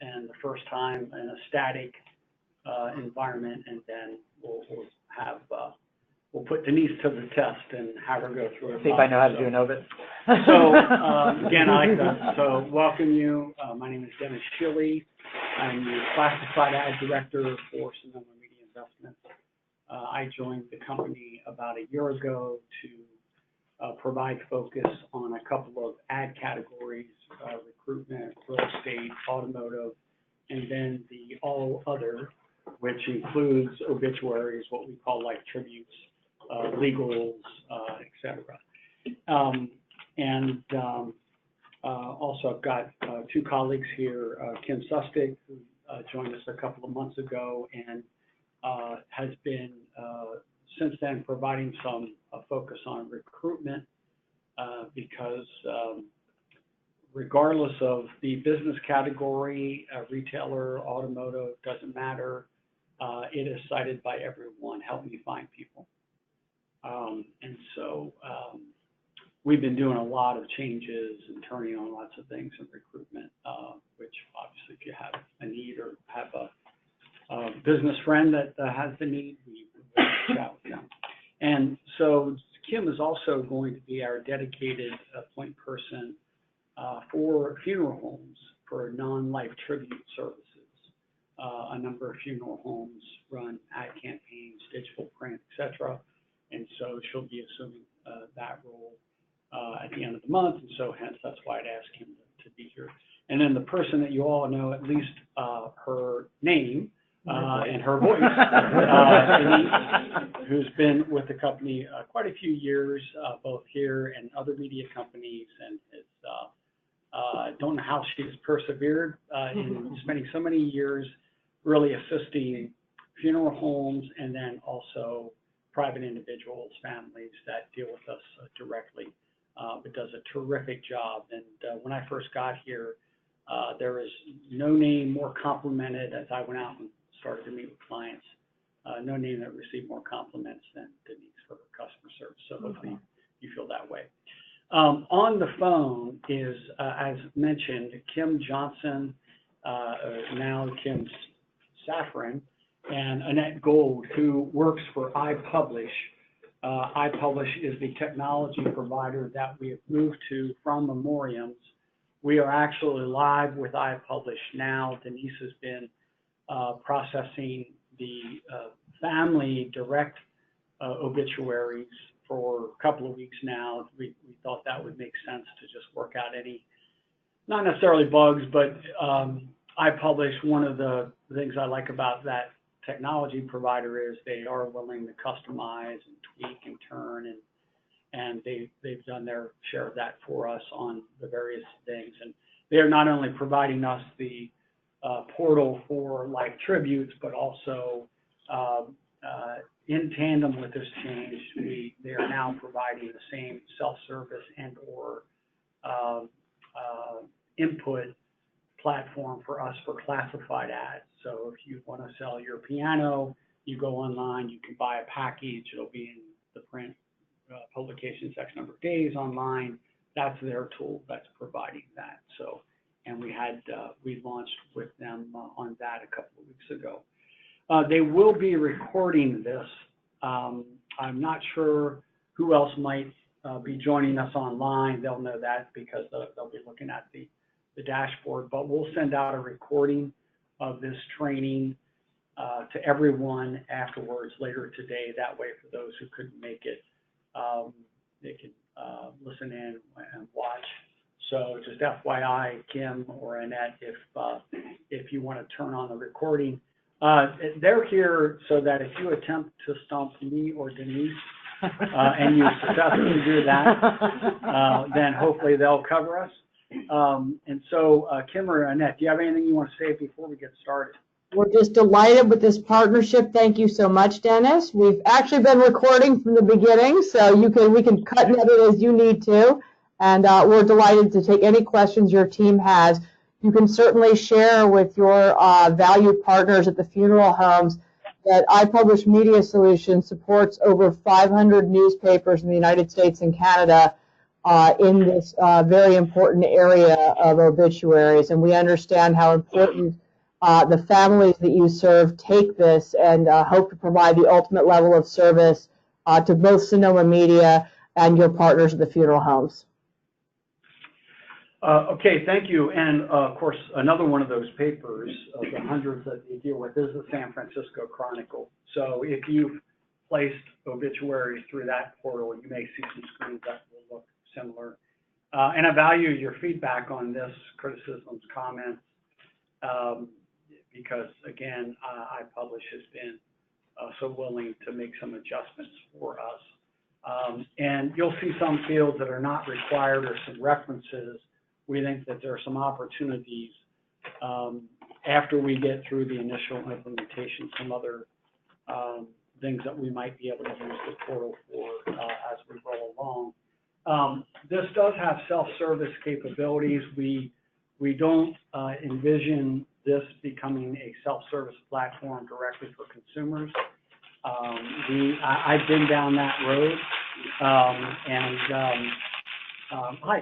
and the first time in a static environment, and then we'll put Denise to the test and have her go through it. See if I know how to do an obit. So again, I like that. So welcome you. My name is Dennis Schilly. I'm the Classified Ad Director for Sonoma Media Investments. I joined the company about a year ago to provide focus on a couple of ad categories, recruitment, real estate, automotive, and then the all other, which includes obituaries, what we call life tributes, legals, etc. Also, I've got two colleagues here, Kim Sustick, who joined us a couple of months ago and has been since then providing some focus on recruitment because regardless of the business category, retailer, automotive, doesn't matter, it is cited by everyone, help me find people. And so we've been doing a lot of changes and turning on lots of things in recruitment, which obviously if you have a need or have a business friend that has the need, we will chat with them. And so Kim is also going to be our dedicated point person for funeral homes for non-life tribute services. A number of funeral homes run ad campaigns, digital print, etc. And so she'll be assuming that role at the end of the month, and so hence that's why I'd ask him to be here. And then the person that you all know, at least her name and her voice, Denise, who's been with the company quite a few years, both here and other media companies, and don't know how she's persevered in spending so many years really assisting funeral homes and then also private individuals, families that deal with us directly, but does a terrific job. And when I first got here, there was no name more complimented as I went out and started to meet with clients, no name that received more compliments than Denise for her customer service. So hopefully you feel that way. On the phone is, as mentioned, Kim Johnson, now Kim Safran, and Annette Gold, who works for iPublish. iPublish is the technology provider that we have moved to from memoriams. We are actually live with iPublish now. Denise has been processing the family direct obituaries for a couple of weeks now. We thought that would make sense to just work out any, not necessarily bugs, but iPublish, one of the things I like about that technology provider is they are willing to customize and tweak and turn, and they've done their share of that for us on the various things. And they are not only providing us the portal for life tributes, but also in tandem with this change, they are now providing the same self-service and or input platform for us for classified ads. So if you want to sell your piano, you go online, you can buy a package, it'll be in the print publications X number of days online. That's their tool that's providing that. So, and we launched with them on that a couple of weeks ago. They will be recording this. I'm not sure who else might be joining us online. They'll know that because they'll be looking at the dashboard, but we'll send out a recording of this training to everyone afterwards later today. That way, for those who couldn't make it, they can listen in and watch. So just FYI, Kim or Annette, if you want to turn on the recording, they're here so that if you attempt to stump me or Denise and you successfully do that, then hopefully they'll cover us. And so, Kim or Annette, do you have anything you want to say before we get started? We're just delighted with this partnership. Thank you so much, Dennis. We've actually been recording from the beginning, so we can cut and edit as you need to. And we're delighted to take any questions your team has. You can certainly share with your valued partners at the funeral homes that iPublish Media Solutions supports over 500 newspapers in the United States and Canada in this very important area of obituaries, and we understand how important the families that you serve take this, and hope to provide the ultimate level of service to both Sonoma Media and your partners at the funeral homes. Okay, thank you. And of course, another one of those papers of the hundreds that you deal with is the San Francisco Chronicle. So if you've placed obituaries through that portal, you may see some screens that will look similar. And I value your feedback on this, criticisms, comments, because again, iPublish has been so willing to make some adjustments for us. And you'll see some fields that are not required or some references. We think that there are some opportunities after we get through the initial implementation, some other things that we might be able to use the portal for as we roll along. This does have self-service capabilities. We don't envision this becoming a self-service platform directly for consumers. I've been down that road, hi,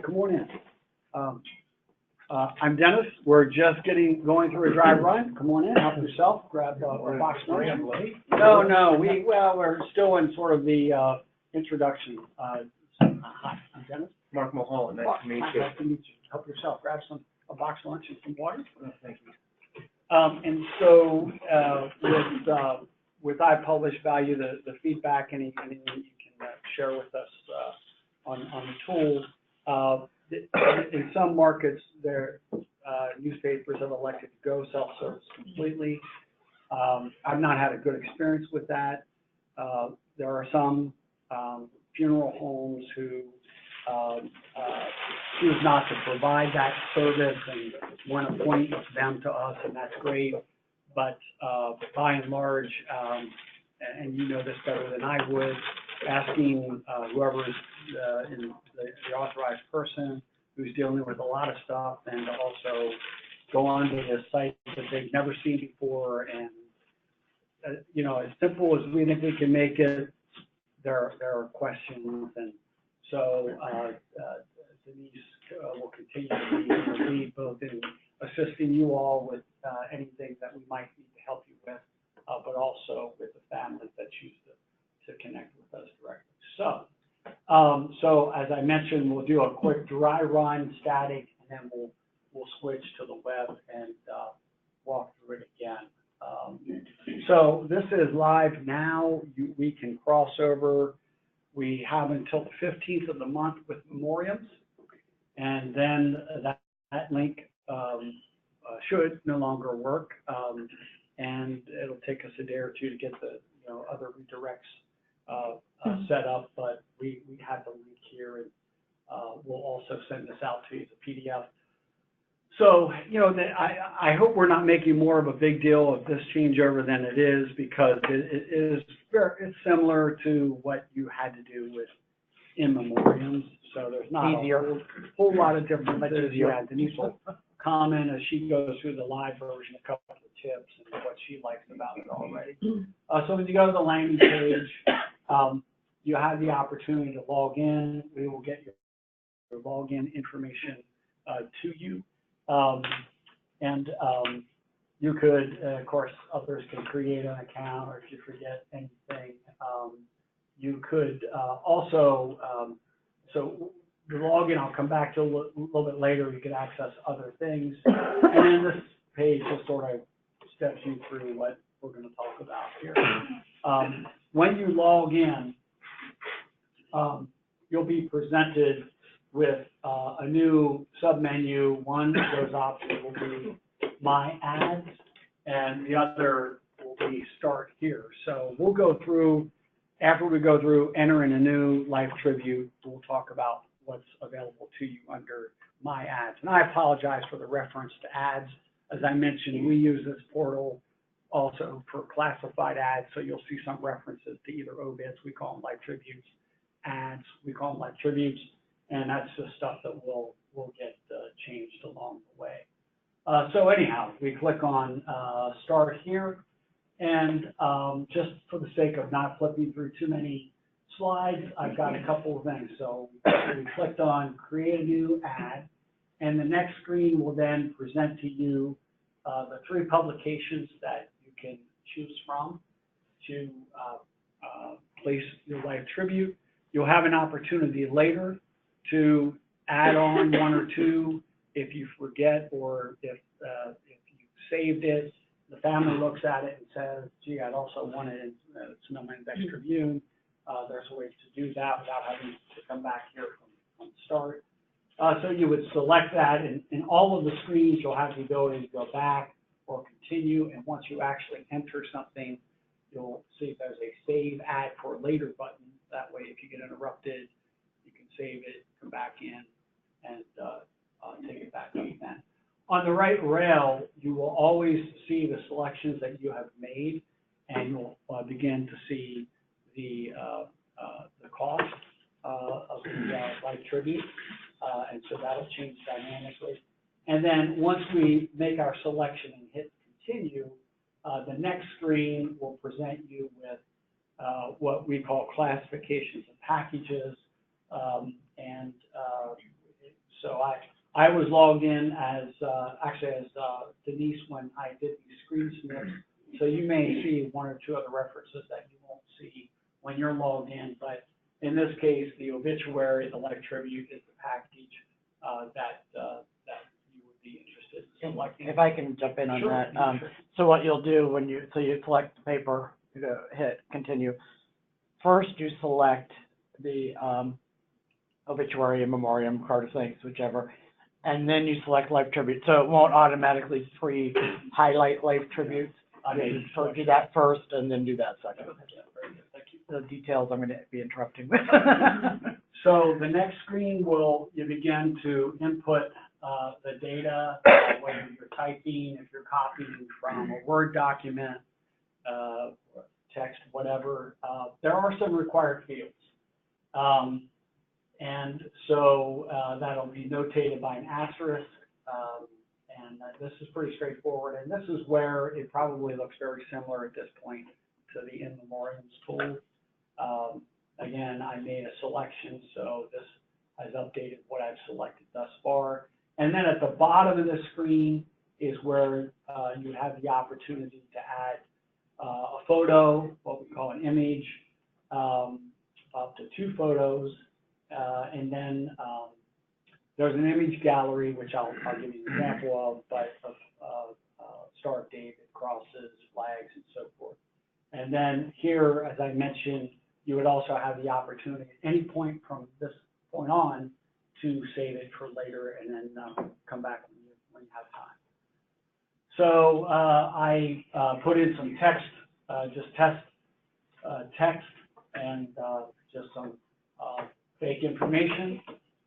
come on in. I'm Dennis. We're just going through a dry run. Come on in, help yourself, grab a box lunch. No, we're still in sort of the introduction. Hi, I'm Dennis. Mark Mulholland, nice to meet you. Nice to meet you. Help yourself, grab a box lunch and some water. Thank you. And so with iPublish, value the feedback, anything you can share with us on the tool. In some markets, their newspapers have elected to go self-service completely. I've not had a good experience with that. There are some funeral homes who choose not to provide that service and want to point them to us, and that's great. But by and large, and you know this better than I would, asking whoever is in the authorized person who's dealing with a lot of stuff, and to also go on to the site that they've never seen before, and as simple as we think we can make it, there are questions, and so Denise will continue to be lead both in assisting you all with anything that we might need to help you with, but also with the families that choose to connect with us directly. So as I mentioned, we'll do a quick dry run, static, and then we'll switch to the web and walk through it again. So this is live now. We can cross over. We have until the 15th of the month with memoriams, and then that link should no longer work, and it'll take us a day or two to get the other redirects set up, but we have the link here, and we'll also send this out to you as a PDF. So, I hope we're not making more of a big deal of this changeover than it is, because it's similar to what you had to do with in memoriams. So there's not a whole lot of differences. Yeah, Denise will comment as she goes through the live version, a couple of tips and what she likes about it already. So when you go to the landing page, you have the opportunity to log in. We will get your login information to you. You could, of course, others can create an account, or if you forget anything, you could also, so the login, I'll come back to a little bit later, you could access other things. And then this page just sort of steps you through what we're going to talk about here. When you log in, you'll be presented with a new submenu. One of those options will be My Ads, and the other will be Start Here. So we'll go through, after we go through entering a new life tribute, we'll talk about what's available to you under My Ads. And I apologize for the reference to ads. As I mentioned, we use this portal also for classified ads, so you'll see some references to either obits, we call them life tributes, ads, we call them life tributes, and that's just stuff that will get changed along the way. So anyhow, we click on Start Here, and just for the sake of not flipping through too many slides, I've got a couple of things. So we clicked on create a new ad, and the next screen will then present to you the 3 publications that you can choose from to place your life tribute. You'll have an opportunity later to add on 1 or 2 if you forget, or if you saved it, the family looks at it and says, gee, I'd also want it in Sonoma Index-Tribune. There's a way to do that without having to come back here from the start. So you would select that, and in all of the screens, you'll have the ability to go back or continue, and once you actually enter something, you'll see if there's a save ad for later button. That way, if you get interrupted, you can save it, come back in, and take it back up again. On the right rail, you will always see the selections that you have made, and you'll begin to see the cost of the life tribute, and so that'll change dynamically. And then once we make our selection and hit continue, the next screen will present you with what we call classifications and packages. So I was logged in as Denise when I did these screen snips. So you may see 1 or 2 other references that you won't see when you're logged in. But in this case, the obituary, the life tribute is the package that you would be interested in selecting. If I can jump in on Sure. that. Sure. So what you'll do when you select the paper, you go hit continue. First, you select the obituary and memoriam, card of thanks, whichever, and then you select life tribute. So it won't automatically pre-highlight life tributes. So do that first and then do that second. The details I'm going to be interrupting with. So the next screen you begin to input the data, whether you're typing, if you're copying from a Word document, text, whatever. There are some required fields. And so that'll be notated by an asterisk. And this is pretty straightforward. And this is where it probably looks very similar at this point to the in memoriams tool. Again, I made a selection, so this has updated what I've selected thus far. And then at the bottom of the screen is where you have the opportunity to add a photo, what we call an image, up to 2 photos. And then there's an image gallery, which I'll give you an example of, but of Star of David, crosses, flags, and so forth. And then here, as I mentioned, you would also have the opportunity at any point from this point on to save it for later and then come back when you have time. So I put in some text, just test text and just some fake information.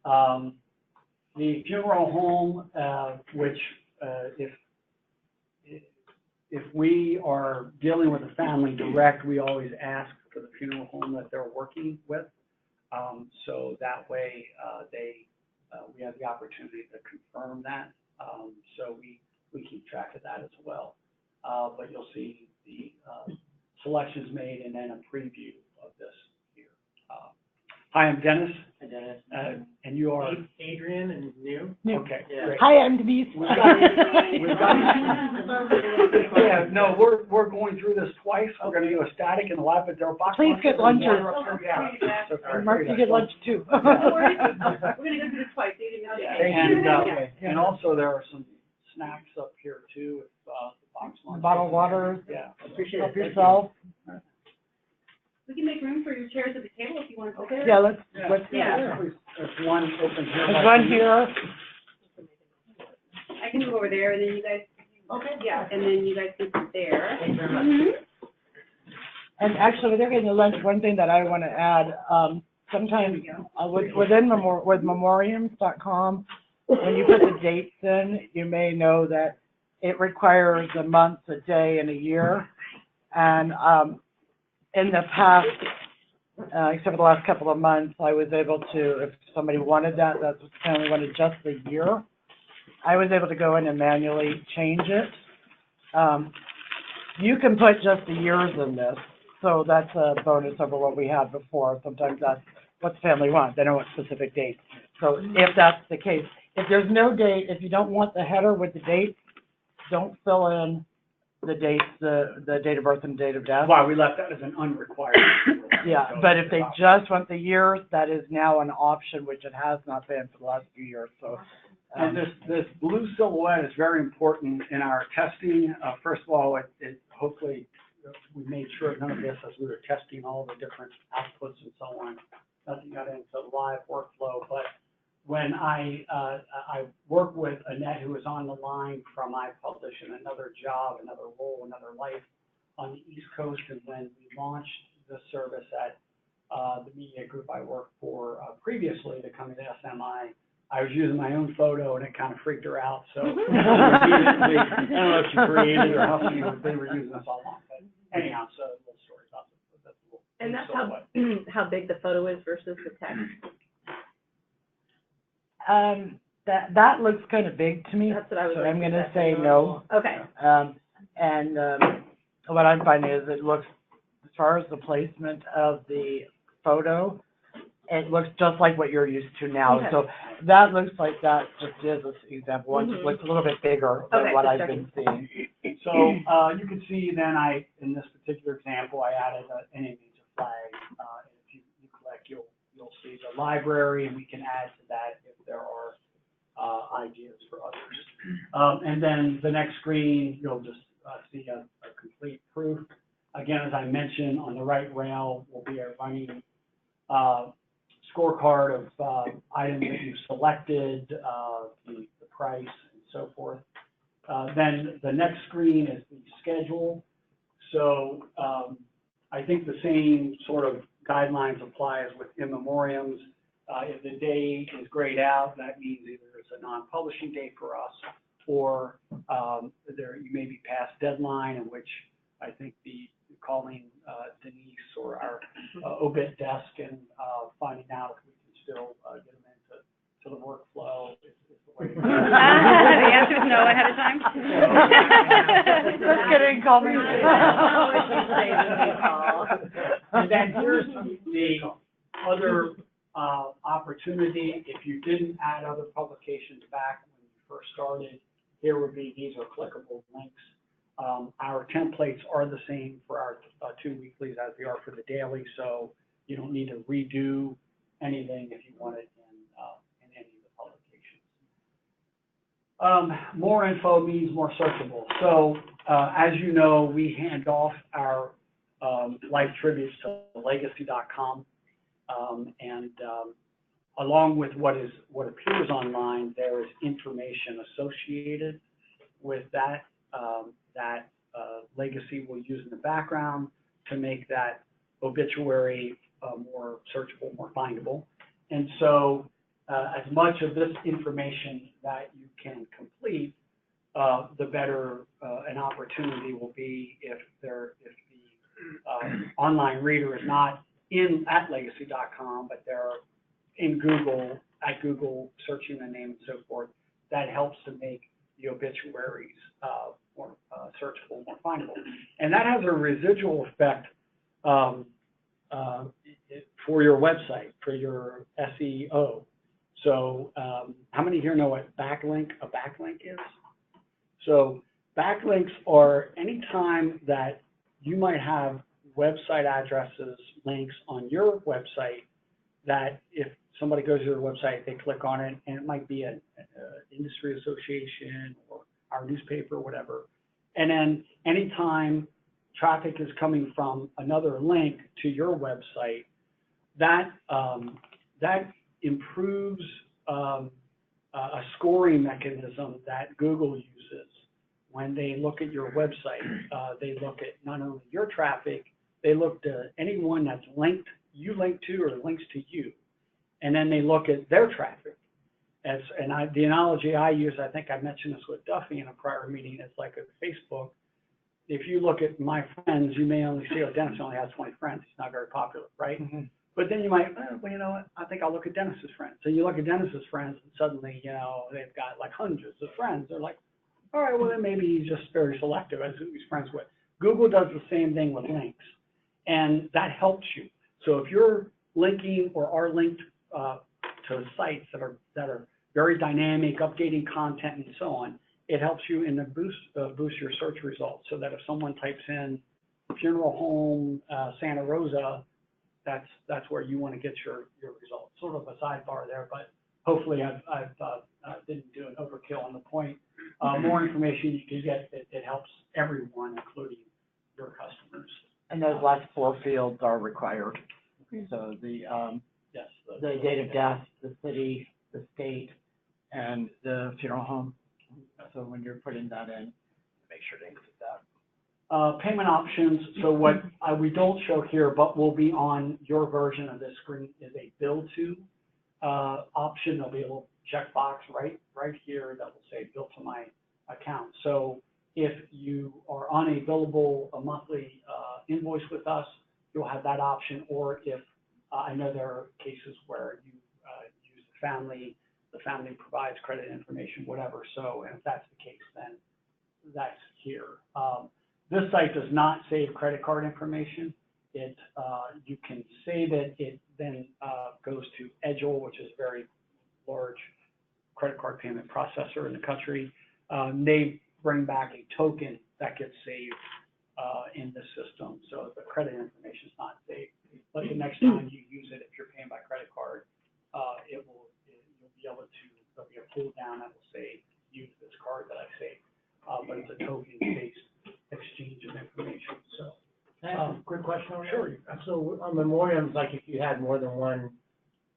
The funeral home, which if we are dealing with a family direct, we always ask for the funeral home that they're working with. So that way we have the opportunity to confirm that. So we keep track of that as well. But you'll see the selections made and then a preview of this here. Hi, I'm Dennis. Hi, Dennis. And you are? Adrian and new. Okay, Yeah. great. Hi, I'm Denise. We've got yeah, no, we're going through this twice. We're going to do a static and a live, but there are box Please get lunch or Mark, you get lunch too. We're gonna go through this twice. And also there are some snacks up here too. If the box lunch. Bottled water. Yeah. Appreciate Help it. yourself. We can make room for your chairs at the table if you want to sit there. Yeah, let's. Yeah. There's one open here. There's one here. I can move over there and then you guys. Okay. Yeah, and then you guys can sit there. Thank you very much. Mhm. And actually, when they're getting the lunch, one thing that I want to add, sometimes with memoriams.com, when you put the dates in, you may know that it requires a month, a day, and a year. And in the past, except for the last couple of months, I was able to, if somebody wanted that, that's the family wanted just the year, I was able to go in and manually change it. You can put just the years in this, So that's a bonus over what we had before. Sometimes that's what the family wants. They don't want specific dates. So if that's the case, if there's no date, if you don't want the header with the date, don't fill in the dates, the date of birth and date of death. Why we left that as an unrequired. Yeah, but if they just want the years, that is now an option, which it has not been for the last few years. So, And this blue silhouette is very important in our testing. First of all, it hopefully we made sure none of this, as we were testing all the different outputs and so on, nothing got into live workflow. But when I work with Annette, who is on the line from iPublish in another job, another role, another life on the East Coast, and when we launched the service at the media group I worked for previously to come to SMI, I was using my own photo and it kind of freaked her out. So I don't know if she created or how they were using us all along. But anyhow, so a little story about the little. And that's how big the photo is versus the text. that looks kind of big to me. That's what I was. So I'm going to say no. Okay. What I'm finding is it looks, as far as the placement of the photo, it looks just like what you're used to now. Okay. So that looks like that just is an example. One just looks a little bit bigger than what I've been seeing. So you can see then in this particular example, I added an image of flag. If you click, you'll see the library, and we can add to that if there are ideas for others. And then the next screen, you'll just see a complete proof. Again, as I mentioned, on the right rail will be a running scorecard of items that you've selected, the price, and so forth. Then the next screen is the schedule. So I think the same sort of guidelines apply as with in memoriams. If the day is grayed out, that means either it's a non-publishing day for us, or you may be past deadline, in which I think calling Denise or our obit desk and finding out if we can still get them into the workflow is the way to go. The answer is no ahead of time. Just kidding, call me. And then here's the other opportunity. If you didn't add other publications back when you first started, here would be, these are clickable links. Our templates are the same for our 2 weeklies as they are for the daily, so you don't need to redo anything if you want it in any of the publications. More info means more searchable. So as you know, we hand off our life tributes to legacy.com, and along with what appears online, there is information associated with that. Legacy will use in the background to make that obituary more searchable, more findable. And so as much of this information that you can complete, the better an opportunity will be if the online reader is not at legacy.com, but they're in Google, at Google, searching the name and so forth. That helps to make the obituaries more searchable, more findable. And that has a residual effect for your website, for your SEO. So how many here know what a backlink is? So backlinks are any time that you might have website addresses, links on your website, that if somebody goes to your website, they click on it, and it might be an industry association or our newspaper, whatever. And then anytime traffic is coming from another link to your website, that improves a scoring mechanism that Google uses when they look at your website. They look at not only your traffic, they look to anyone that's you link to or links to you, and then they look at their traffic. The analogy I use, I think I mentioned this with Duffy in a prior meeting, it's like a Facebook. If you look at my friends, you may only see, Dennis only has 20 friends. He's not very popular, right? Mm-hmm. But then you might, well, you know what? I think I'll look at Dennis's friends. So you look at Dennis's friends, and suddenly, they've got like hundreds of friends. They're like, all right, well, then maybe he's just very selective as who he's friends with. Google does the same thing with links. and that helps you. So if you're linking or are linked to sites that are very dynamic, updating content and so on, it helps you in the boost your search results, so that if someone types in funeral home Santa Rosa, that's where you want to get your results. Sort of a sidebar there, but hopefully I didn't do an overkill on the point. More information you can get, it helps everyone, including your customers. And those last 4 fields are required. So the Yes. the date of death, the city, the state, and the funeral home. So when you're putting that in, make sure to include that. Payment options. So what we don't show here, but will be on your version of this screen, is a bill to option. There'll be a little checkbox right here that will say bill to my account. So if you are on a billable, a monthly invoice with us, you'll have that option. Or if I know there are cases where you use the family provides credit information, whatever. So if that's the case, then that's here. This site does not save credit card information. You can save it. It then goes to Edgel, which is a very large credit card payment processor in the country. They bring back a token that gets saved in the system, so the credit information is not saved. But the next time you use it, if you're paying by credit card, you'll be able to, there'll be a pull down that will say use this card that I saved, but it's a token-based exchange of information. So, Quick question over sure. there. So on memoriams, like if you had more than one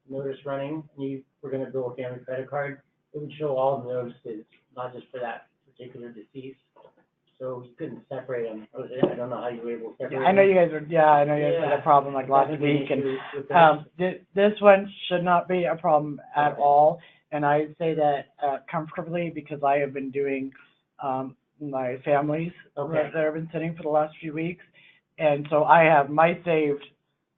notice running, and you were going to bill a family credit card, it would show all the notices, not just for that particular deceased. So you couldn't separate them. I don't know how you were able to separate I know them. you guys I know you guys had a problem like last week, and this one should not be a problem at all. And I say that comfortably because I have been doing my families that I've been sending for the last few weeks. And so I have my saved,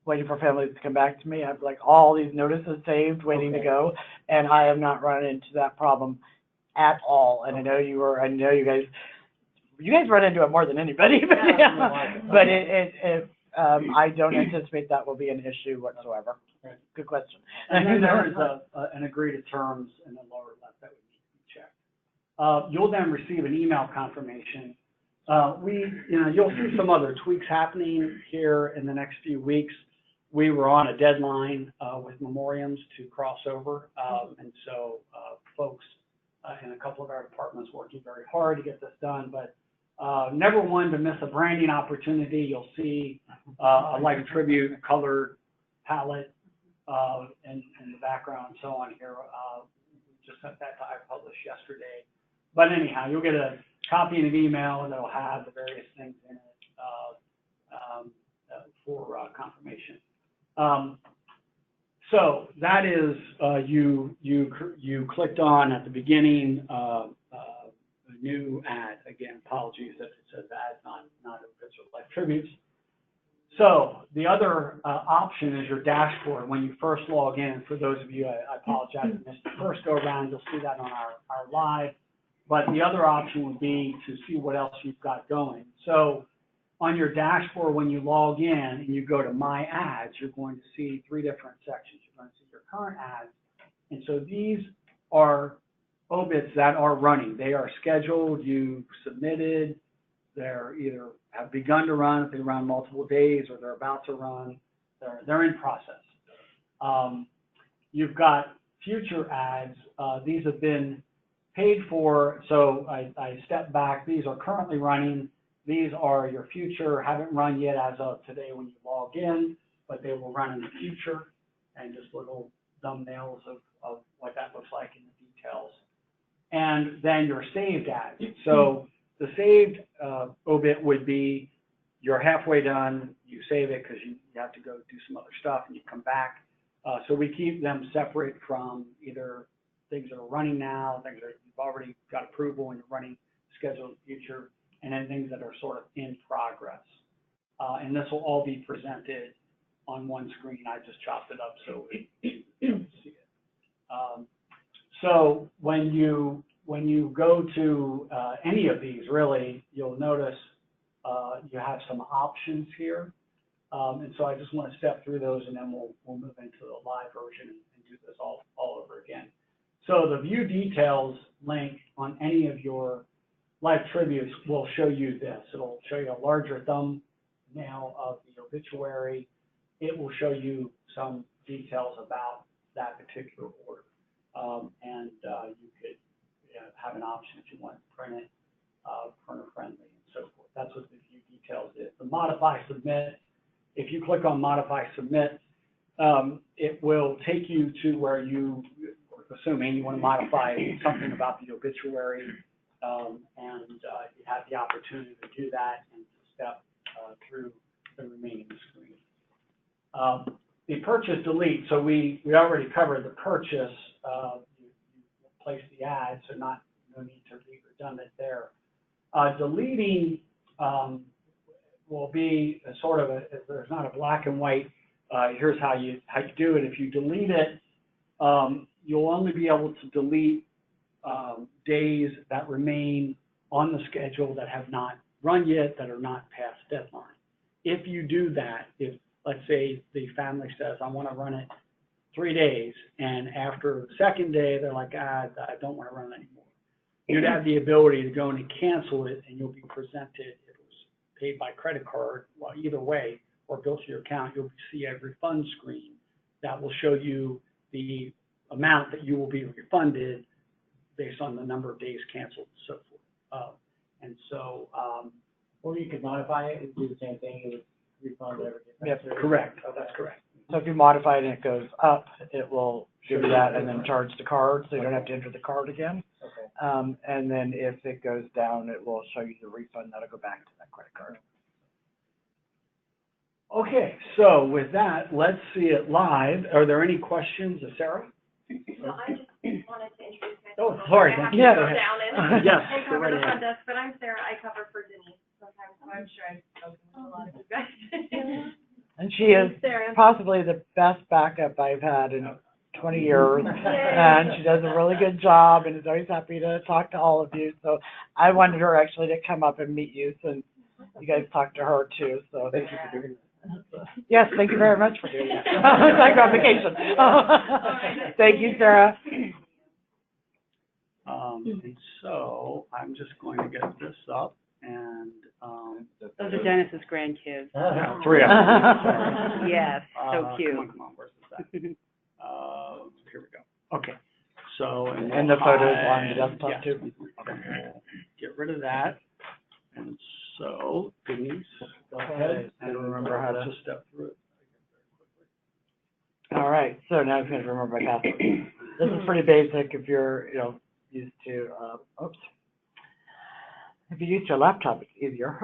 waiting for families to come back to me. I have like all these notices saved, waiting to go. And I have not run into that problem at all. And I know you guys run into it more than anybody, but, but I don't anticipate that will be an issue whatsoever. Good question. And then there is an agree to terms in the lower left that would need to be checked. You'll then receive an email confirmation. You'll see some other tweaks happening here in the next few weeks. We were on a deadline with memoriams to cross over, and so folks in a couple of our departments working very hard to get this done, but never one to miss a branding opportunity. You'll see a Life Tribute color palette in the background and so on here. We just sent that to iPublish yesterday. But anyhow, you'll get a copy in an email and it'll have the various things in it for confirmation. So that is you clicked on at the beginning a new ad. Again, apologies if it says ad, not Obits or Life Tributes. So the other option is your dashboard when you first log in. For those of you, I apologize, I missed the first go around. You'll see that on our live. But the other option would be to see what else you've got going. So on your dashboard, when you log in and you go to My Ads, you're going to see 3 different sections. You're going to see your current ads. And so these are obits that are running. They are scheduled, you submitted, they're either have begun to run, if they run multiple days, or they're about to run, they're in process. You've got future ads. These have been paid for, so I step back. These are currently running. These are your future, haven't run yet as of today when you log in, but they will run in the future, and just little thumbnails of what that looks like in the details. And then your saved ads. So the saved obit would be you're halfway done, you save it because you have to go do some other stuff and you come back. So we keep them separate from either things that are running now, things that you've already got approval and you're running scheduled in the future, and then things that are sort of in progress. And this will all be presented on one screen. I just chopped it up so you can see it. So when you go to any of these, really, you'll notice you have some options here. And so I just want to step through those, and then we'll move into the live version and do this all over again. So the view details link on any of your live tributes will show you this. It'll show you a larger thumbnail of the obituary. It will show you some details about that particular order. And you could have an option if you want to print it, printer friendly and so forth. That's what the view details is. The modify submit, if you click on modify submit, it will take you to where you, assuming you want to modify something about the obituary, and you have the opportunity to do that and to step through the remaining screen. The purchase delete, so we already covered the purchase. You place the ad, so no need to be redundant there. Deleting will be a sort of there's not a black and white. Here's how you do it. If you delete it, you'll only be able to delete days that remain on the schedule that have not run yet, that are not past deadline. If you do that, if let's say the family says, I want to run it 3 days, and after the second day, they're like, I don't want to run it anymore. You'd have the ability to go in and cancel it, and you'll be presented, if it was paid by credit card, well, either way, or built to your account, you'll see a refund screen that will show you the amount that you will be refunded based on the number of days canceled and so forth. And so, Or you could modify it and do the same thing, it would refund everything. Yep, correct, that's correct. So if you modify it and it goes up, it will do that and then charge the card, so you don't have to enter the card again. Okay. And then if it goes down, it will show you the refund, that'll go back to that credit card. Okay, so with that, let's see it live. Are there any questions, Sarah? No, I just wanted to introduce myself. Oh, sorry. I have to Yeah. go down and Yes, and go cover right the front ahead. desk, but I'm Sarah. I cover for Denise sometimes, so I'm sure I've spoken with a lot of you guys. And she is Sarah. possibly the best backup I've had in 20 years. And she does a really good job and is always happy to talk to all of you. So I wanted her actually to come up and meet you since you guys talked to her too. So Thank you for doing that. yes, thank you very much for doing that. It's like gratification. Thank you, Sarah. And so I'm just going to get this up and, Those are Dennis's grandkids. no, 3 of them. Sorry. Yes, so cute. Come on, where's this at? Here we go. Okay, so. And the photos on the desktop yes. too. Okay, we'll get rid of that. And so Denise, go ahead and remember how to- just step through it. All right, so now I'm going to remember my password. This is pretty basic if you're, used to, if you use your laptop, it's easier.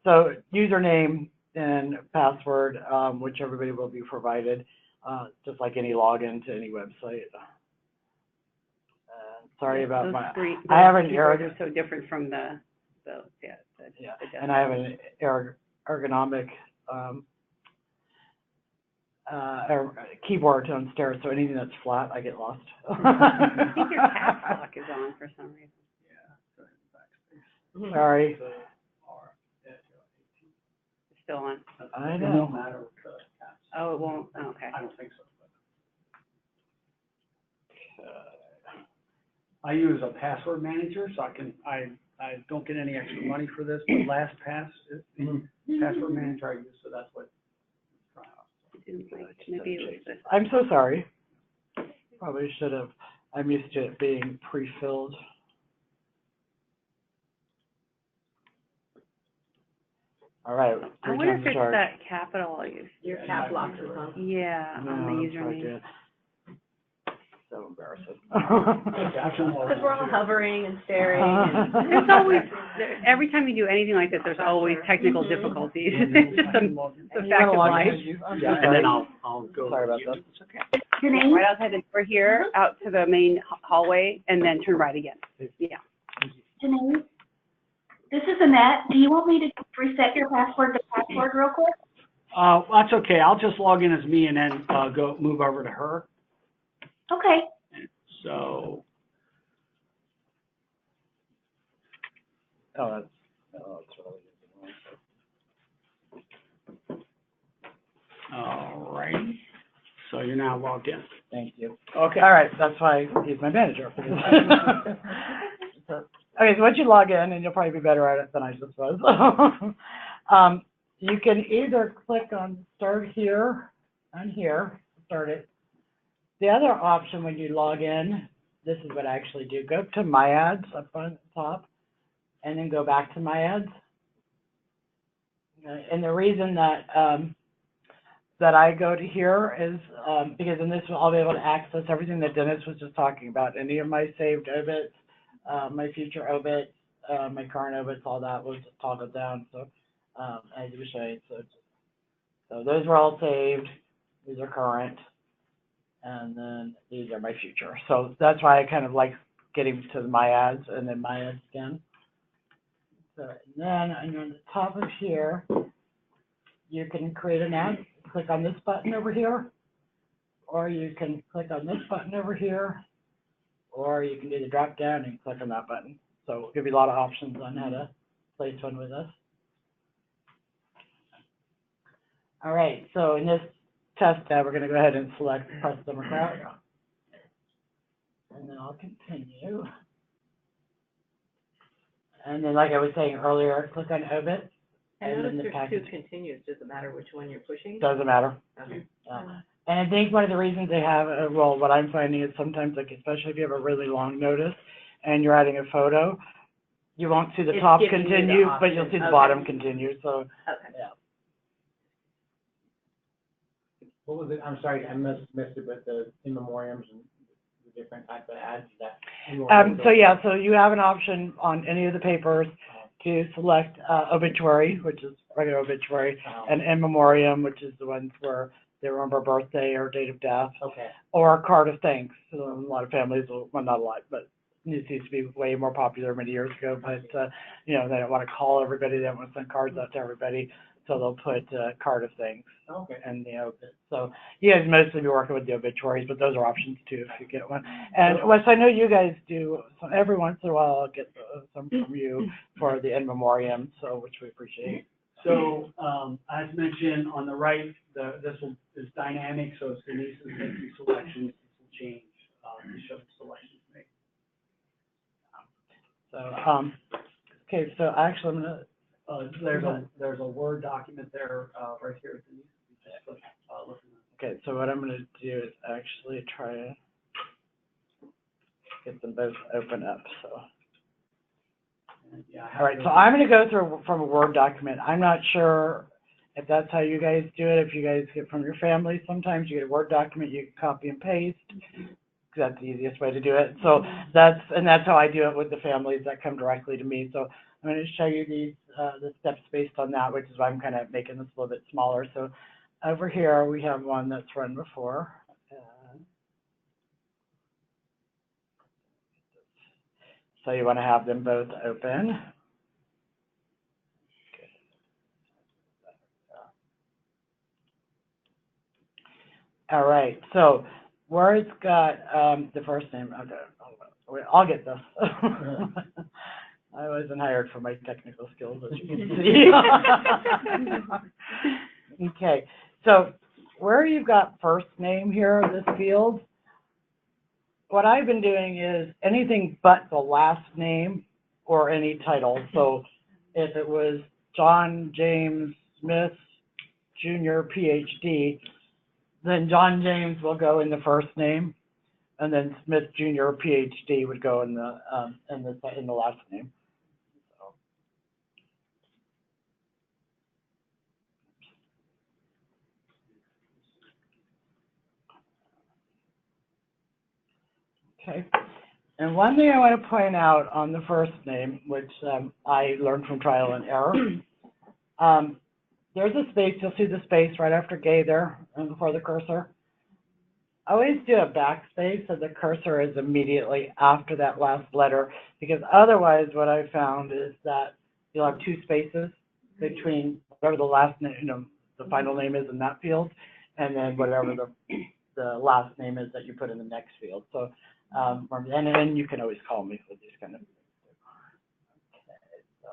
So username and password, which everybody will be provided, just like any login to any website. Sorry about Those my, screen- I have those an keyboards error. are so different from the Yeah, and I have an ergonomic keyboard downstairs, so anything that's flat, I get lost. I think your caps lock is on for some reason. Sorry. It's still on. I It know. won't matter with the caps. Oh, it won't, oh, okay. I don't think so. I use a password manager, so I don't get any extra money for this, but LastPass is the password manager I use, so that's what. Maybe it was this. I'm so sorry. Probably should have, I'm used to it being pre-filled. All right. I 3 wonder times if it's charge. that capital Your cap lock is on. Yeah, on the No, that's what I username. did. So embarrassing. Because we're all hovering and staring. There's always, every time you do anything like this, there's always technical difficulties. It's just the fact of life. Yeah, and then I'll go. Sorry about that. It's okay. Right outside the door here, out to the main hallway, and then turn right again. Yeah. Denise, this is Annette. Do you want me to reset your password to password real quick? That's okay. I'll just log in as me and then move over to her. Okay. So, Oh, that's really easy. you're now logged in. Thank you. Okay. All right, that's why he's my manager. So, okay, so once you log in, and you'll probably be better at it than I just was. You can either click on Start Here and here, start it. The other option when you log in, this is what I actually do. Go to My Ads up on the top, and then go back to My Ads. Okay, and the reason that that I go to here is because in this I'll be able to access everything that Dennis was just talking about. Any of my saved obits, my future obits, my current obits, all that was just toggled down. So as you say, so those were all saved. These are current, and then these are my future. So that's why I kind of like getting to My Ads and then My Ads again. So then on the top of here, you can create an ad. Click on this button over here, or you can click on this button over here, or you can do the drop down and click on that button. So it'll give you a lot of options on how to place one with us. All right, so in this test tab, we're going to go ahead and select customer crowd. And then I'll continue. And then, like I was saying earlier, click on obit. I noticed there's two continues. Does it matter which one you're pushing? Doesn't matter. Okay. And I think one of the reasons they have, well, what I'm finding is sometimes, like, especially if you have a really long notice and you're adding a photo, you won't see the top continue, but you'll see the bottom continue. So, Okay. yeah. What was it? I'm sorry, I missed it, but the in memoriams and the different type of ads that. So yeah, so you have an option on any of the papers to select obituary, which is regular obituary, and in memoriam, which is the ones where they remember birthday or date of death, Okay. or card of thanks. So a lot of families, well, not a lot, but it used to be way more popular many years ago. But you know, they don't want to call everybody; they don't want to send cards out to everybody, so they'll put card of thanks. Okay. And the obit. So you guys mostly be working with the obituaries, but those are options too if you get one. And Wes, I know you guys do. So every once in a while, I'll get some from you for the in memoriam, so which we appreciate. So, as mentioned on the right, this is dynamic, so as Denise is making selections, this will change to show the selections made. So, okay, so actually I'm gonna, there's a Word document there, right here, Denise. Just click, look at okay, so what I'm gonna do is actually try to get them both open up, so. that. Yeah, All right, so I'm going to go through from a Word document. I'm not sure if that's how you guys do it, if you guys get from your family. Sometimes you get a Word document, you can copy and paste, because that's the easiest way to do it. So that's how I do it with the families that come directly to me. So I'm going to show you these, the steps based on that, which is why I'm kind of making this a little bit smaller. So over here, we have one that's run before. So you want to have them both open. All right, so where it's got the first name, okay, I'll get this. I wasn't hired for my technical skills, as you can see. Okay, so where you've got first name here, this field, what I've been doing is anything but the last name or any title. So if it was John James Smith, Jr., PhD, then John James will go in the first name, and then Smith, Jr., PhD would go in the last name. So. Okay. And one thing I want to point out on the first name, which I learned from trial and error, there's a space. You'll see the space right after gay there and before the cursor. I always do a backspace so the cursor is immediately after that last letter, because otherwise what I found is that you'll have two spaces between whatever the last name, the final name is in that field, and then whatever the last name is that you put in the next field. So, and then you can always call me for these kind of things. Okay, so.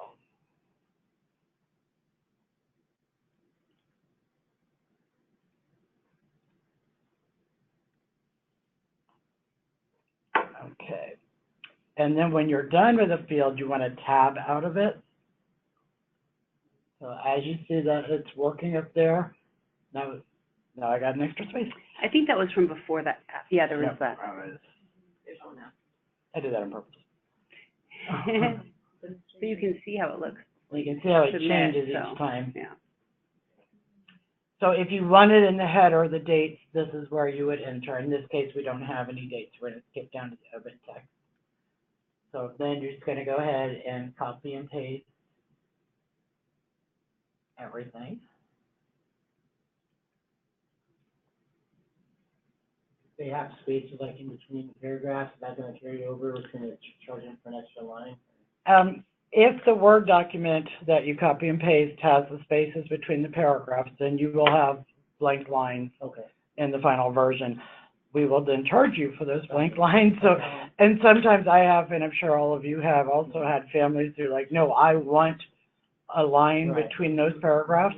Okay. And then when you're done with a field, you want to tab out of it. So as you see that it's working up there, now I got an extra space. I think that was from before that. Yeah, there was Yep. that. There's one now. I did that on purpose. So you can see how it looks. You can see how it Submit, changes so, each time. Yeah. So if you wanted in the header the dates, this is where you would enter. In this case, we don't have any dates. We're going to skip down to the open text. So then you're just going to go ahead and copy and paste everything. They have spaces like in between paragraphs, is that gonna carry over, it's gonna charge them for an extra line? If the Word document that you copy and paste has the spaces between the paragraphs, then you will have blank lines Okay. in the final version. We will then charge you for those blank lines. So, and sometimes I have, and I'm sure all of you have also had families who are like, no, I want a line Right. between those paragraphs.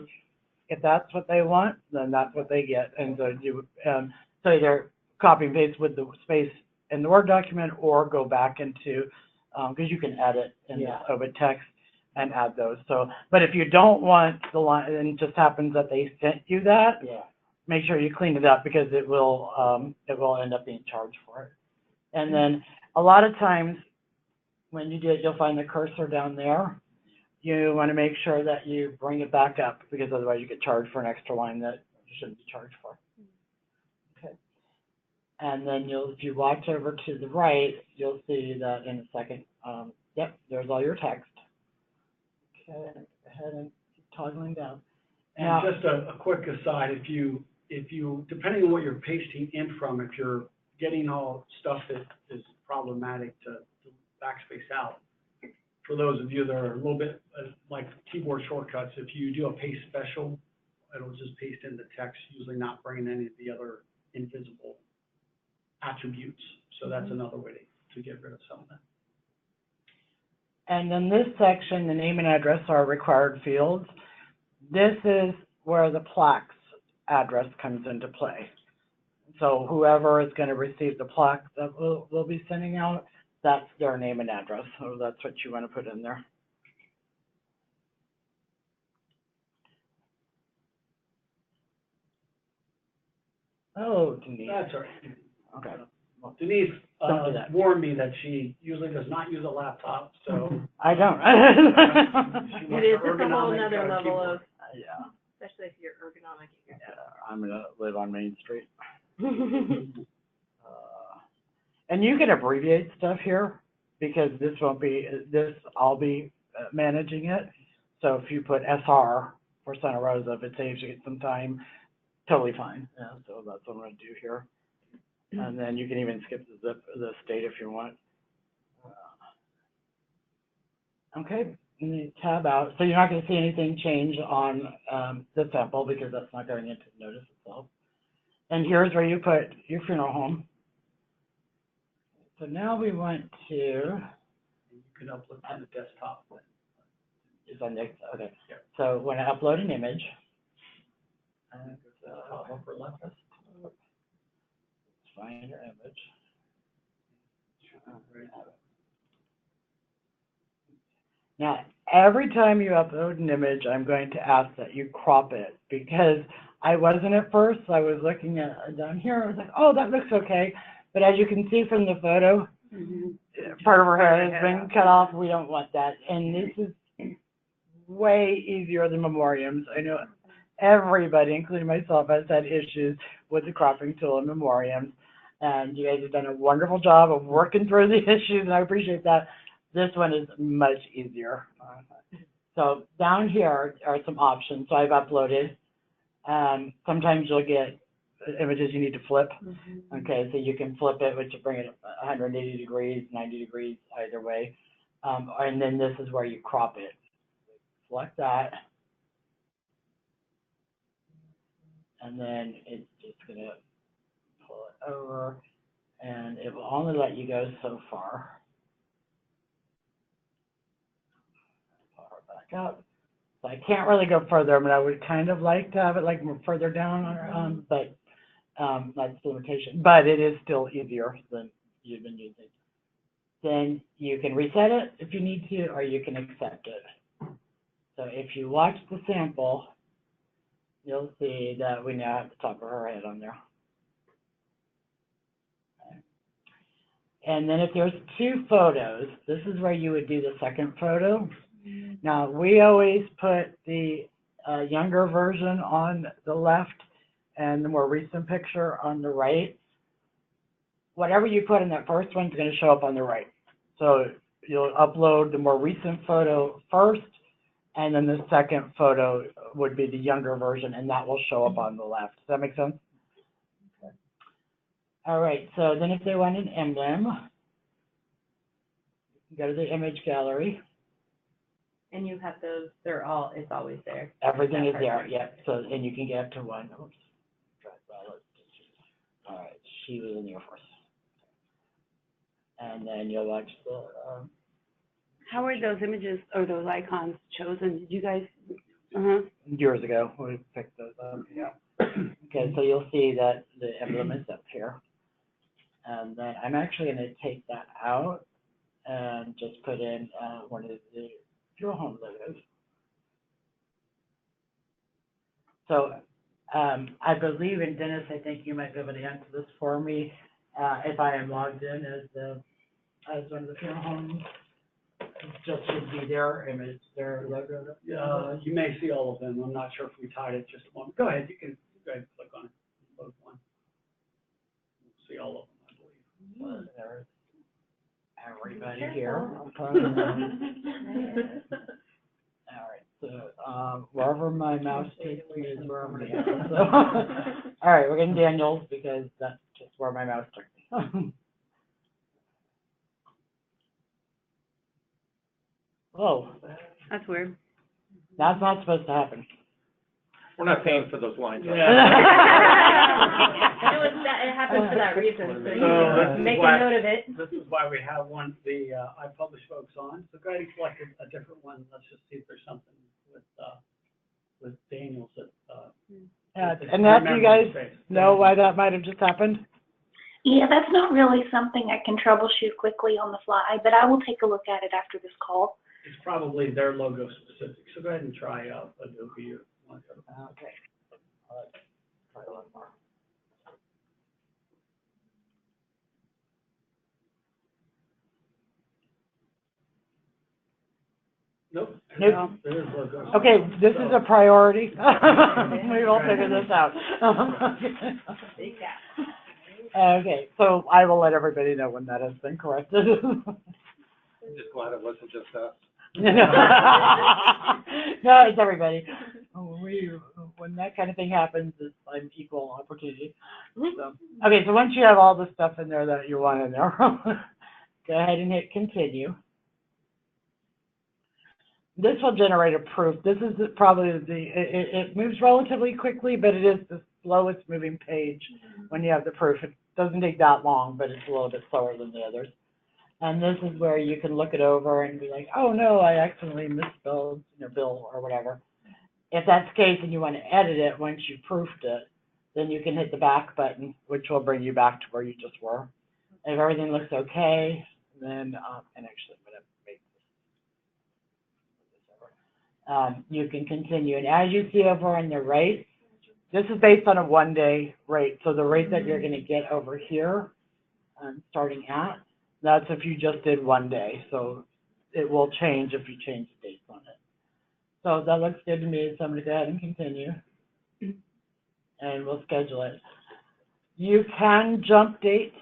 If that's what they want, then that's what they get. And so you, so either copy and paste with the space in the Word document or go back into, because you can edit in the open text and add those. So, but if you don't want the line, and it just happens that they sent you that, Yeah. make sure you clean it up because it will end up being charged for it. And then a lot of times when you do it, you'll find the cursor down there. You want to make sure that you bring it back up because otherwise you get charged for an extra line that you shouldn't be charged for. Okay. And then if you watch over to the right, you'll see that in a second. Yep, there's all your text. Okay, go ahead and keep toggling down. And Now, just a quick aside, if you, depending on what you're pasting in from, if you're getting all stuff that is problematic to backspace out, for those of you that are a little bit like keyboard shortcuts, if you do a paste special, it'll just paste in the text, usually not bringing any of the other invisible attributes. So that's another way to get rid of some of that. and then this section, the name and address are required fields. This is where the plaque's address comes into play. So whoever is going to receive the plaque that we'll be sending out, that's their name and address. So that's what you want to put in there. Oh, Denise. That's all right. Okay. Well, Denise don't do that. warned me that she usually does not use a laptop, so. I don't. She It wants is her just a whole ergonomic, nother level keyboard. of, Yeah. especially if you're ergonomic. I'm going to live on Main Street. And you can abbreviate stuff here because I'll be managing it. So if you put SR for Santa Rosa, if it saves you some time, totally fine. Yeah, so that's what I'm going to do here. And then you can even skip the state if you want. Okay, and then tab out. So you're not going to see anything change on the sample because that's not going into the notice itself. And here's where you put your funeral home. So now we want to. You can upload to the desktop. Is on next. Okay. So when I upload an image, Upper left. find your image. Now, every time you upload an image, I'm going to ask that you crop it because I wasn't at first. I was looking at down here. I was like, oh, that looks okay. But as you can see from the photo, part of her head has been cut off. We don't want that. And this is way easier than memoriams. I know everybody, including myself, has had issues with the cropping tool in memoriams. And you guys have done a wonderful job of working through the issues, and I appreciate that. This one is much easier. So down here are some options. So I've uploaded. Sometimes you'll get images you need to flip. Okay, so you can flip it, which will bring it 180 degrees, 90 degrees, either way. And then this is where you crop it. Select that. And then it's just going to pull it over. And it will only let you go so far. Power back up. So I can't really go further. I mean, I would kind of like to have it like more further down, but that's the limitation. But it is still easier than you've been using. then you can reset it if you need to, or you can accept it. So if you watch the sample, you'll see that we now have the top of her head on there. And then if there's two photos, this is where you would do the second photo. Now, we always put the younger version on the left and the more recent picture on the right. Whatever you put in that first one is going to show up on the right. So you'll upload the more recent photo first, and then the second photo would be the younger version, and that will show up on the left. Does that make sense? Okay. All right, so then if they want an emblem, go to the image gallery. And you have those, it's always there. Everything is there, yep. So, and you can get up to one. Oops. All right, she was in the Air Force. And then you'll watch the. How are those images or those icons chosen? Did you guys? Years ago, we picked those up. Yeah. Okay, so you'll see that the emblem is up here, and then I'm actually going to take that out and just put in one of the fuel home logos. So I believe in Dennis. I think you might be able to answer this for me. If I am logged in as one of the funeral homes, it just should be their image, their logo. You may see all of them. I'm not sure if we tied it just one. Go ahead. You can go ahead and click on it. Load one. You'll see all of them, I believe. There's everybody here. All right. So wherever my mouse takes me is where I'm going to go. So, all right, we're getting Daniel's because that's just where my mouse took me. Whoa. That's weird. That's not supposed to happen. We're not paying for those lines. It happens for that reason, so you make a note of it. This is why we have the iPublish folks on. So go ahead and select a different one. Let's just see if there's something with Daniel's that. And that, you guys know why that might have just happened? Yeah, that's not really something I can troubleshoot quickly on the fly, but I will take a look at it after this call. It's probably their logo specific. So go ahead and try Adobe or one. Okay. Try a lot more. Nope. Nope. There's logo. Okay, this is a priority. We will figure this out. Okay, so I will let everybody know when that has been corrected. I'm just glad it wasn't just us. No, it's everybody. When that kind of thing happens, it's an equal opportunity. So, okay, so once you have all the stuff in there that you want in there, go ahead and hit continue. This will generate a proof. This is probably it moves relatively quickly, but it is the slowest moving page when you have the proof. It doesn't take that long, but it's a little bit slower than the others. And this is where you can look it over and be like, oh no, I accidentally misspelled your bill or whatever. If that's the case and you want to edit it once you've proofed it, then you can hit the back button, which will bring you back to where you just were. If everything looks okay, then, and actually I'm going to make this over. You can continue. And as you see over on the right, this is based on a one-day rate. So the rate that you're going to get over here, starting at, that's if you just did 1 day. So it will change if you change the dates on it. So that looks good to me. So I'm going to go ahead and continue. And we'll schedule it. You can jump dates,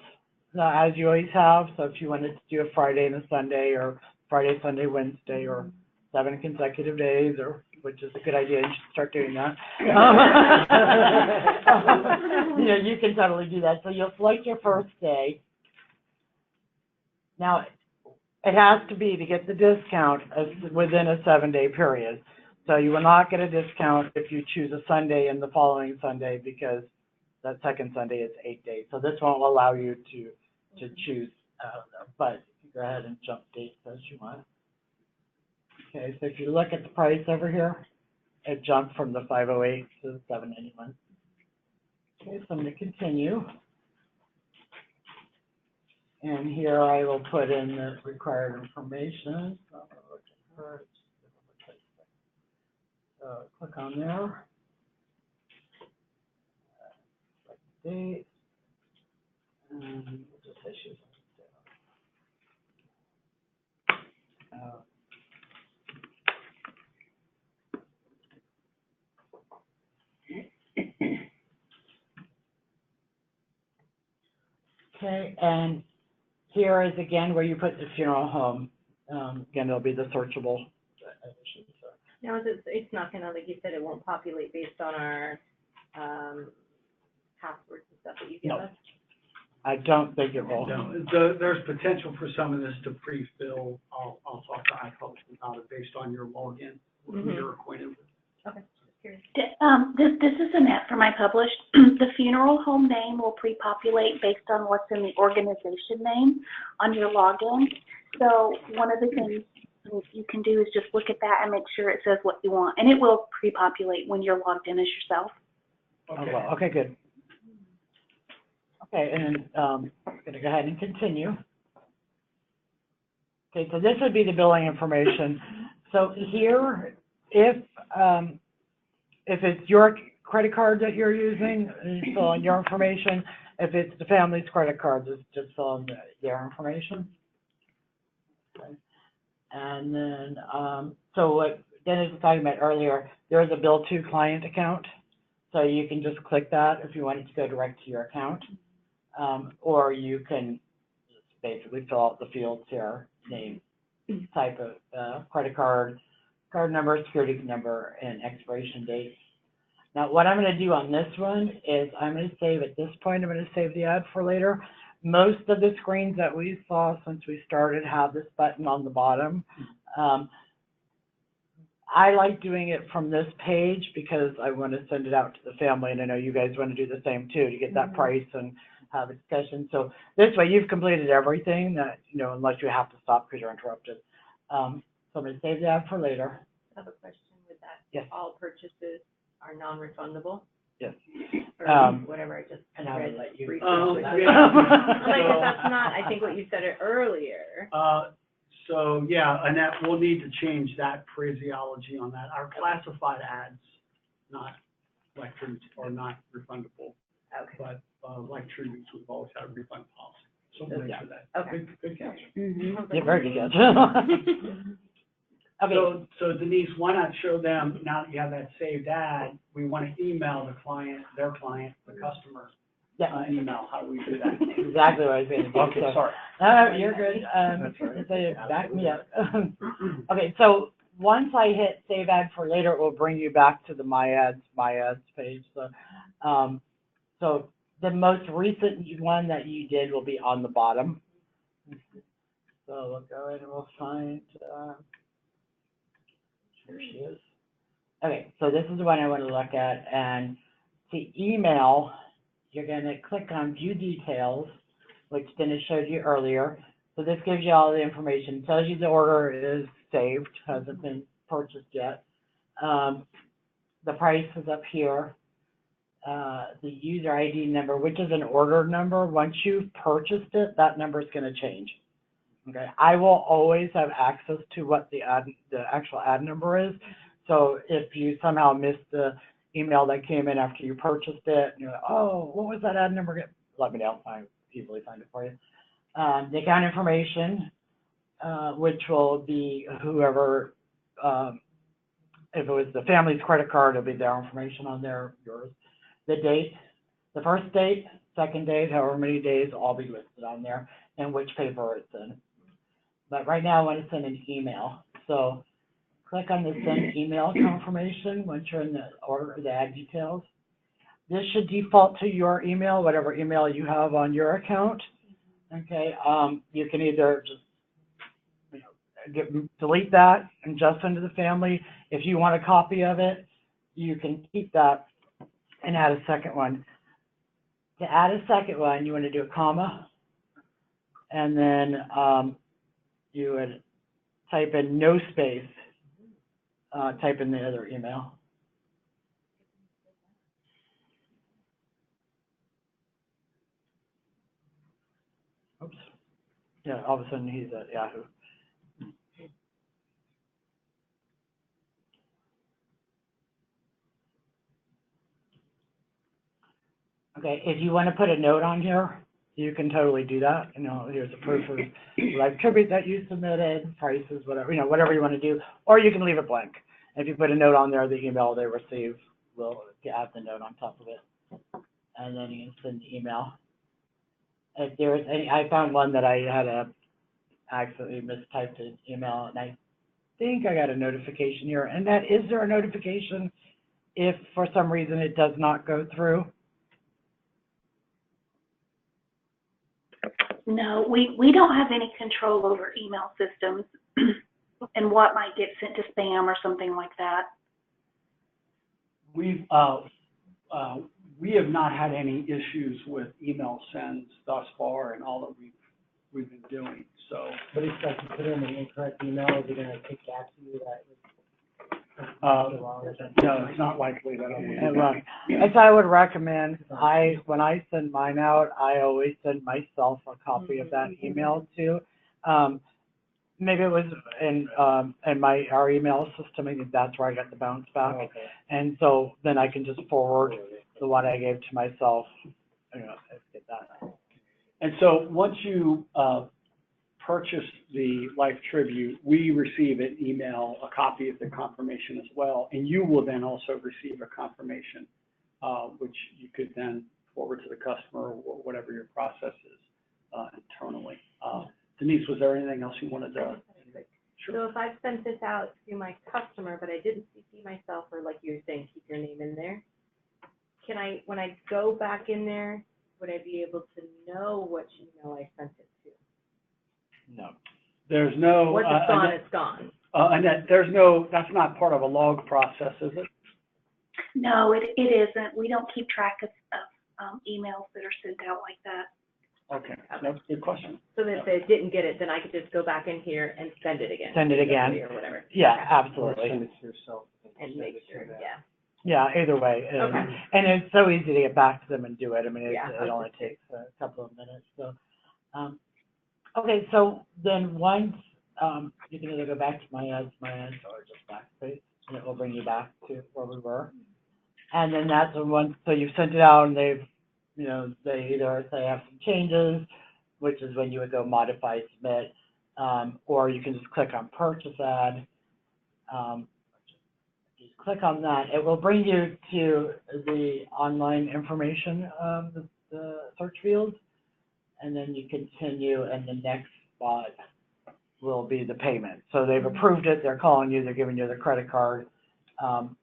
as you always have. So if you wanted to do a Friday and a Sunday, or Friday, Sunday, Wednesday, or 7 consecutive days, or which is a good idea. You should start doing that. Yeah, you can totally do that. So you'll select your first day. Now, it has to be to get the discount within a 7-day period. So you will not get a discount if you choose a Sunday and the following Sunday, because that second Sunday is 8 days. So this won't allow you to choose, but you go ahead and jump dates as you want. Okay, so if you look at the price over here, it jumped from the 508 to the 791. Okay, so I'm going to continue. And here I will put in the required information. So click on there. Select the date. And we'll just say she's okay, and here is again where you put the funeral home. Again, it'll be the searchable. Now, it's not gonna, like you said, it won't populate based on our, passwords and stuff that you give No. us? I don't think it will. No, there's potential for some of this to pre-fill. I'll talk to iPublish about it based on your login, who you're acquainted with. Okay, just curious. This is Annette from iPublish. The funeral home name will pre-populate based on what's in the organization name on your login. So one of the things you can do is just look at that and make sure it says what you want, and it will pre-populate when you're logged in as yourself. Okay. Oh, well, okay, good. Okay, and then I'm gonna go ahead and continue. Okay, so this would be the billing information. So here, if it's your credit card that you're using, you fill in your information. If it's the family's credit card, just fill in their information. Okay. And then, so what Dennis was talking about earlier, there's a bill to client account. So you can just click that if you want it to go direct to your account. Or you can just basically fill out the fields here, name, type of credit card, card number, security number, and expiration date. Now, what I'm going to do on this one is I'm going to save at this point, I'm going to save the ad for later. Most of the screens that we saw since we started have this button on the bottom. I like doing it from this page because I want to send it out to the family, and I know you guys want to do the same too, to get that price and have a discussion. So this way you've completed everything that, unless you have to stop because you're interrupted. So I'm going to save the ad for later. I have a question with that. Yes. All purchases are non-refundable? Yes. Or whatever I just And I will read let you. briefly. Yeah. Like, that's not, I think what you said earlier. So, yeah, Annette, we'll need to change that phraseology on that. Our classified ads, not like Tributes, are not refundable. Okay. But like Tributes, we've always had a refund policy. So we'll make sure that. Okay. Good catch. Yeah, very good catch. Okay. So Denise, why not show them, now that you have that saved ad, we want to email the client, their client, the customer, an email. How do we do that? Exactly what I was going to do. Okay, So, sorry. no, you're good. That's right. So back me up. Okay, so once I hit save ad for later, it will bring you back to the my ads page. So the most recent one that you did will be on the bottom. So we'll go ahead and we'll find, here she is. Okay, so this is the one I want to look at, and the email, you're going to click on view details, which Dennis showed you earlier. So this gives you all the information, tells you the order is saved, hasn't been purchased yet. The price is up here. The user ID number, which is an order number. Once you've purchased it, that number is going to change. Okay, I will always have access to what the actual ad number is. So if you somehow missed the email that came in after you purchased it, and you're like, oh, what was that ad number? Let me know. I easily find it for you. The account information, which will be whoever, if it was the family's credit card, it'll be their information on there, yours. The date, the first date, second date, however many days, all be listed on there, and which paper it's in. But right now I want to send an email. So click on the send email confirmation once you're in the order of the ad details. This should default to your email, whatever email you have on your account. Okay, you can either just delete that and just send to the family. If you want a copy of it, you can keep that and add a second one. To add a second one, you want to do a comma, and then you would type in no space, type in the other email. Oops, Yeah, all of a sudden he's at Yahoo. Okay, if you want to put a note on here, you can totally do that. You know, here's a proof of live tribute that you submitted, prices, whatever, you know, whatever you want to do. Or you can leave it blank. If you put a note on there, the email they receive will add the note on top of it. And then you can send the email. If there's any, I found one that I had accidentally mistyped an email, and I think I got a notification here. And that, is there a notification if for some reason it does not go through? No, we don't have any control over email systems and what might get sent to spam or something like that. We have not had any issues with email sends thus far in all that we've been doing, so. But it's like you put in an incorrect email, is it gonna kick back to you that? No, it's not likely that it will. As I would recommend, when I send mine out, I always send myself a copy of that email too. Maybe it was in our email system, I think that's where I got the bounce back. Okay. And so then I can just forward the one I gave to myself, you know, get that. And so once you purchase the Life Tribute, we receive an email, a copy of the confirmation as well, and you will then also receive a confirmation, which you could then forward to the customer or whatever your process is internally. Denise, was there anything else you wanted to? Sure. So if I've sent this out to my customer, but I didn't CC myself, or like you were saying, keep your name in there, can I, when I go back in there, would I be able to know which email I sent it to? No. There's no. Once it's gone, it's gone. Annette, there's no, that's not part of a log process, is it? No, it isn't. We don't keep track of emails that are sent out like that. Okay, no, good question. So that if they didn't get it, then I could just go back in here and send it again. Send it again. Or whatever. Yeah, Or absolutely. send it to yourself. And make sure, yeah. Yeah, either way. Okay. And it's so easy to get back to them and do it. I mean, Yeah. it only takes a couple of minutes. So, okay, so then once you can either go back to my ads or just backspace, and it will bring you back to where we were. And then that's when once, so you've sent it out and they've, you know, they either say have some changes, which is when you would go modify, submit, or you can just click on purchase ad. Just click on that. It will bring you to the online information of the search field, and then you continue, and the next spot will be the payment. So they've approved it, they're calling you, they're giving you the credit card.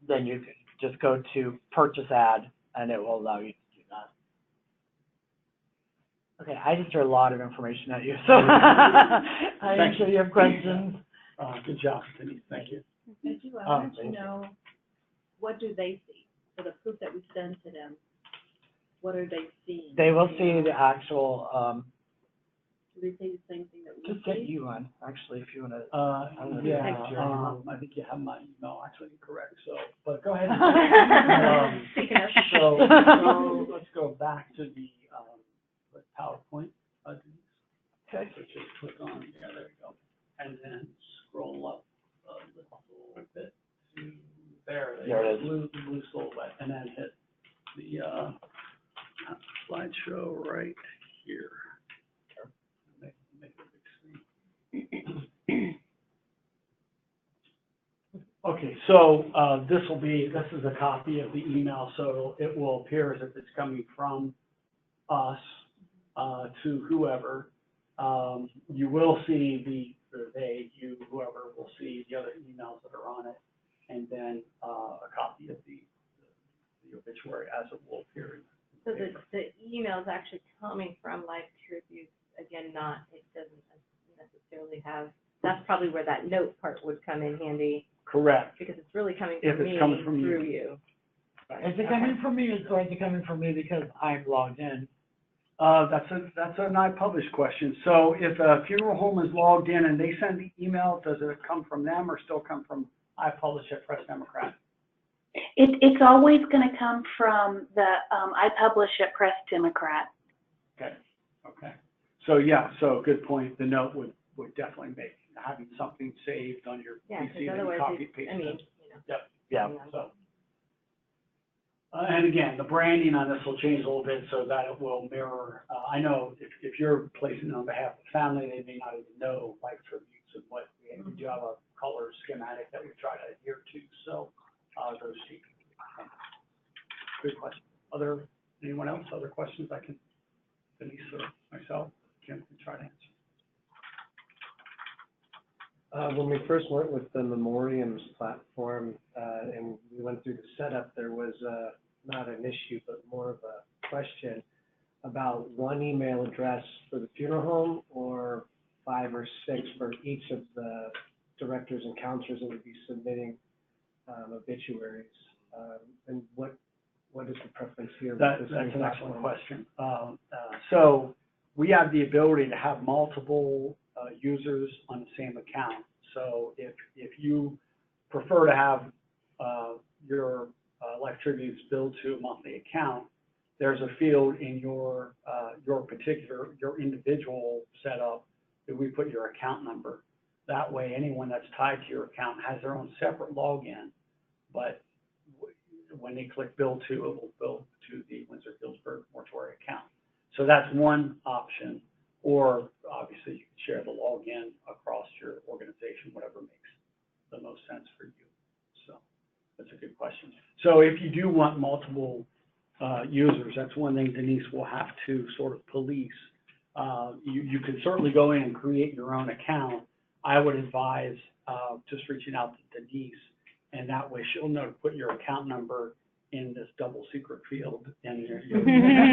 Then you can just go to purchase ad, and it will allow you to do that. Okay, I just threw a lot of information at you, so I'm sure you have questions. Good job, Denise, thank you. Thank you. I wanted to know, what do they see? For the proof that we send to them, what are they seeing? They will see the actual, Do they say the same thing that we just get see? you one, actually, if you want to. Yeah, I think you have my email actually correct, so, but go ahead. Speaking of. So let's go back to the PowerPoint. Okay. So just click on, yeah, there you go. And then scroll up a little bit to there. There it is. The blue silhouette, and then hit the slideshow right here. Make it a big screen. Okay, so this is a copy of the email, so it will appear as if it's coming from us to whoever. You will see you, whoever will see the other emails that are on it, and then a copy of the obituary as it will appear. So the email is actually coming from Life Tribute, again, it doesn't necessarily have, that's probably where that note part would come in handy. Correct. Because it's really coming If from it's me coming from through you. you. Is it coming from me, or is it coming from me because I'm logged in? That's an iPublish question. So if a funeral home is logged in and they send the email, does it come from them or still come from iPublish at Press Democrat? It's always going to come from the iPublish at Press Democrat. Okay. Okay. So, yeah, so good point. The note would definitely make having something saved on your Yeah, PC, because then otherwise, copy it- paste I mean, it. you know. Yep, yeah, so. And again, the branding on this will change a little bit so that it will mirror, I know if you're placing it on behalf of the family, they may not even know like tributes and what, we do have a color schematic that we try to adhere to, so, those sheets. Good question. Anyone else, other questions I can, Denise or myself, Jim can try to answer? When we first went with the Memoriams platform, and we went through the setup, there was not an issue, but more of a question about one email address for the funeral home or 5 or 6 for each of the directors and counselors that would be submitting obituaries. And what is the preference here? That's an excellent question. So we have the ability to have multiple users on the same account. So if you prefer to have your life tributes billed to a monthly account, there's a field in your individual setup that we put your account number. That way, anyone that's tied to your account has their own separate login, but when they click bill to, it will bill to the Windsor-Fieldsburg mortuary account. So that's one option. Or obviously you can share the login across your organization, whatever makes the most sense for you. So that's a good question. So if you do want multiple users, that's one thing Denise will have to sort of police. You can certainly go in and create your own account. I would advise just reaching out to Denise, and that way she'll know to put your account number in this double secret field in your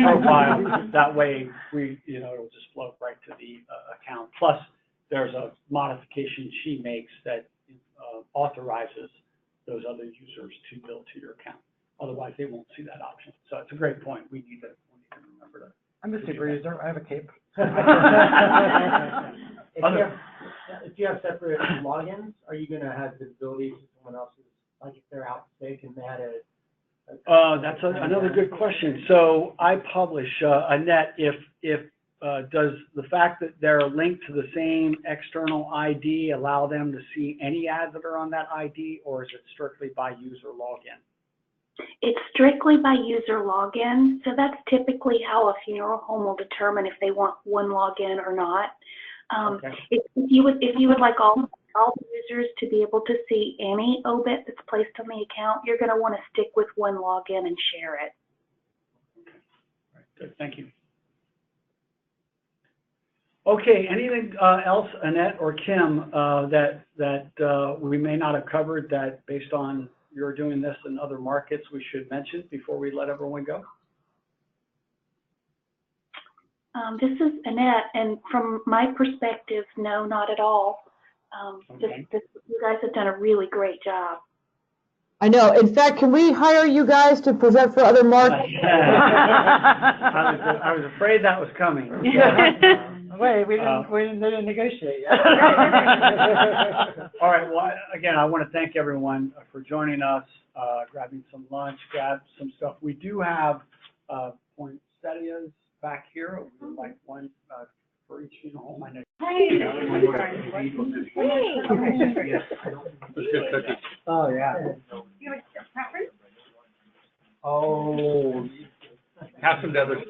profile. That way it'll just float right to the account. Plus there's a modification she makes that authorizes those other users to bill to your account. Otherwise they won't see that option. So it's a great point. We need to remember to. I'm a super user. I have a cape. If you have separate logins, are you gonna have visibility to someone else's, like if they're out sick and they had that's another good question. So iPublish, Annette, if does the fact that they're linked to the same external ID allow them to see any ads that are on that ID, or is it strictly by user login? It's strictly by user login, so that's typically how a funeral home will determine if they want one login or not. Okay. If you would like all the users to be able to see any obit that's placed on the account, you're going to want to stick with one login and share it. Okay. All right. Good. Thank you. Okay. Anything else, Annette or Kim, that we may not have covered that based on you're doing this in other markets we should mention before we let everyone go? This is Annette, and from my perspective, no, not at all. Okay. You guys have done a really great job. I know. In fact, can we hire you guys to present for other markets? I was afraid that was coming. Wait, they didn't negotiate yet. All right. Well, again, I want to thank everyone for joining us, grabbing some lunch, grab some stuff. We do have poinsettias back here. We would like one for each funeral home. I know. Oh, yeah. Oh, Have some others.